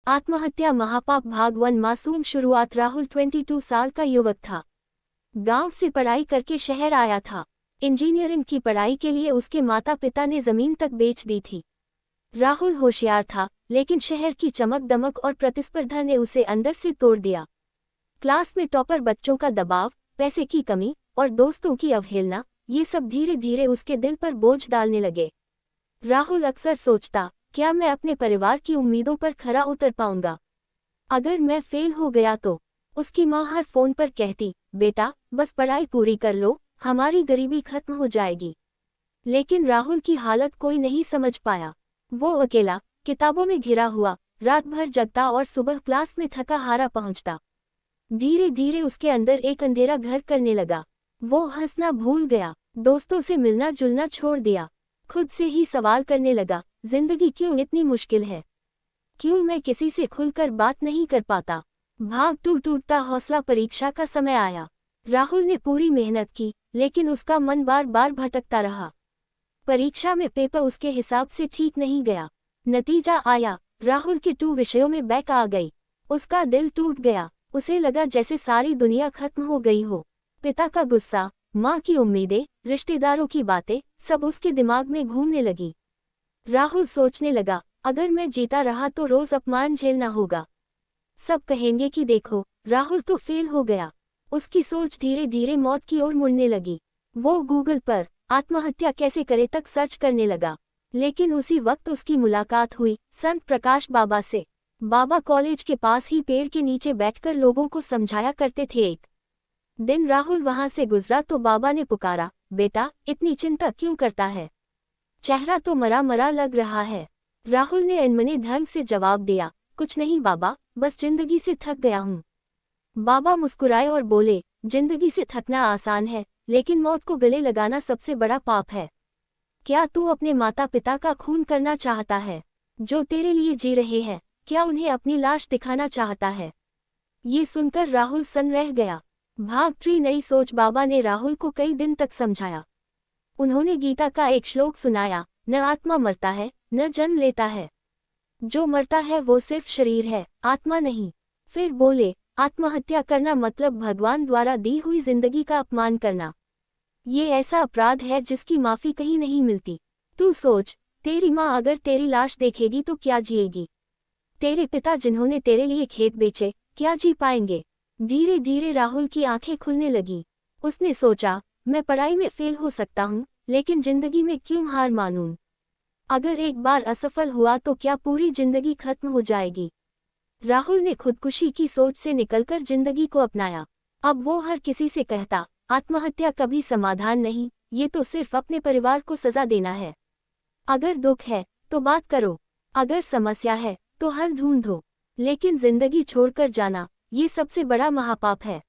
आत्महत्या महापाप भाग 1 मासूम शुरुआत। राहुल 22 साल का युवक था। गांव से पढ़ाई करके शहर आया था। इंजीनियरिंग की पढ़ाई के लिए उसके माता पिता ने जमीन तक बेच दी थी। राहुल होशियार था, लेकिन शहर की चमक दमक और प्रतिस्पर्धा ने उसे अंदर से तोड़ दिया। क्लास में टॉपर बच्चों का दबाव, पैसे की कमी और दोस्तों की अवहेलना, ये सब धीरे धीरे उसके दिल पर बोझ डालने लगे। राहुल अक्सर सोचता, क्या मैं अपने परिवार की उम्मीदों पर खरा उतर पाऊंगा? अगर मैं फेल हो गया तो? उसकी माँ हर फोन पर कहती, बेटा बस पढ़ाई पूरी कर लो, हमारी गरीबी खत्म हो जाएगी। लेकिन राहुल की हालत कोई नहीं समझ पाया। वो अकेला, किताबों में घिरा हुआ, रात भर जगता और सुबह क्लास में थका हारा पहुंचता। धीरे धीरे उसके अंदर एक अंधेरा घर करने लगा। वो हंसना भूल गया, दोस्तों से मिलना जुलना छोड़ दिया। खुद से ही सवाल करने लगा, जिंदगी क्यों इतनी मुश्किल है? क्यों मैं किसी से खुलकर बात नहीं कर पाता? भाग टूटता हौसला। परीक्षा का समय आया। राहुल ने पूरी मेहनत की, लेकिन उसका मन बार बार भटकता रहा। परीक्षा में पेपर उसके हिसाब से ठीक नहीं गया। नतीजा आया, राहुल के 2 विषयों में बैक आ गई। उसका दिल टूट गया। उसे लगा जैसे सारी दुनिया खत्म हो गई हो। पिता का गुस्सा, माँ की उम्मीदें, रिश्तेदारों की बातें, सब उसके दिमाग में घूमने लगी। राहुल सोचने लगा, अगर मैं जीता रहा तो रोज अपमान झेलना होगा। सब कहेंगे कि देखो, राहुल तो फेल हो गया। उसकी सोच धीरे धीरे मौत की ओर मुड़ने लगी। वो गूगल पर आत्महत्या कैसे करे तक सर्च करने लगा। लेकिन उसी वक्त उसकी मुलाकात हुई संत प्रकाश बाबा से। बाबा कॉलेज के पास ही पेड़ के नीचे बैठकर लोगों को समझाया करते थे। एक दिन राहुल वहां से गुजरा तो बाबा ने पुकारा, बेटा इतनी चिंता क्यों करता है? चेहरा तो मरा मरा लग रहा है। राहुल ने अनमने ढंग से जवाब दिया, कुछ नहीं बाबा, बस जिंदगी से थक गया हूँ। बाबा मुस्कुराए और बोले, जिंदगी से थकना आसान है, लेकिन मौत को गले लगाना सबसे बड़ा पाप है। क्या तू अपने माता पिता का खून करना चाहता है? जो तेरे लिए जी रहे हैं, क्या उन्हें अपनी लाश दिखाना चाहता है? ये सुनकर राहुल सन रह गया। भाग 3 नई सोच। बाबा ने राहुल को कई दिन तक समझाया। उन्होंने गीता का एक श्लोक सुनाया, न आत्मा मरता है, न जन्म लेता है। जो मरता है वो सिर्फ शरीर है, आत्मा नहीं। फिर बोले, आत्महत्या करना मतलब भगवान द्वारा दी हुई जिंदगी का अपमान करना। ये ऐसा अपराध है जिसकी माफी कहीं नहीं मिलती। तू सोच, तेरी माँ अगर तेरी लाश देखेगी तो क्या जिएगी? तेरे पिता जिन्होंने तेरे लिए खेत बेचे, क्या जी पाएंगे? धीरे धीरे राहुल की आंखें खुलने लगी। उसने सोचा, मैं पढ़ाई में फेल हो सकता हूँ, लेकिन जिंदगी में क्यों हार मानूं? अगर एक बार असफल हुआ तो क्या पूरी जिंदगी खत्म हो जाएगी? राहुल ने खुदकुशी की सोच से निकलकर जिंदगी को अपनाया। अब वो हर किसी से कहता, आत्महत्या कभी समाधान नहीं, ये तो सिर्फ अपने परिवार को सजा देना है। अगर दुख है तो बात करो, अगर समस्या है तो हल ढूंढो, लेकिन जिंदगी छोड़कर जाना, ये सबसे बड़ा महापाप है।